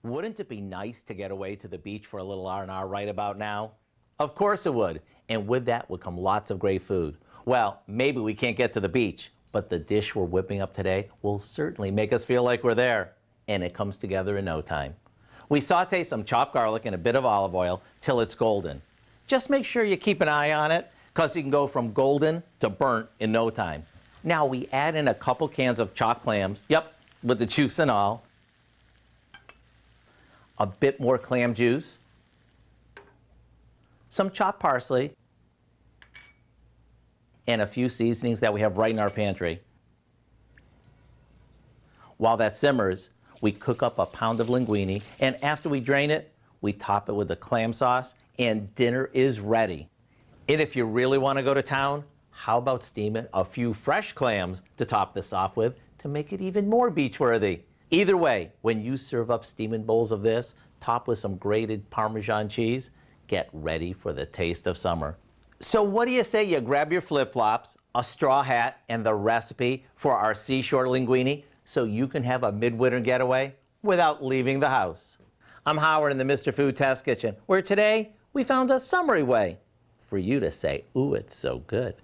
Wouldn't it be nice to get away to the beach for a little R&R right about now? Of course it would. And with that would come lots of great food. Well, maybe we can't get to the beach, but the dish we're whipping up today will certainly make us feel like we're there. And it comes together in no time. We saute some chopped garlic and a bit of olive oil till it's golden. Just make sure you keep an eye on it, because you can go from golden to burnt in no time. Now we add in a couple cans of chopped clams, yep, with the juice and all. A bit more clam juice, some chopped parsley, and a few seasonings that we have right in our pantry. While that simmers, we cook up a pound of linguine, and after we drain it, we top it with the clam sauce, and dinner is ready. And if you really want to go to town, how about steaming a few fresh clams to top this off with to make it even more beach-worthy? Either way, when you serve up steaming bowls of this, topped with some grated Parmesan cheese, get ready for the taste of summer. So what do you say you grab your flip-flops, a straw hat, and the recipe for our Seashore linguine so you can have a midwinter getaway without leaving the house? I'm Howard in the Mr. Food Test Kitchen, where today we found a summery way for you to say, ooh, it's so good.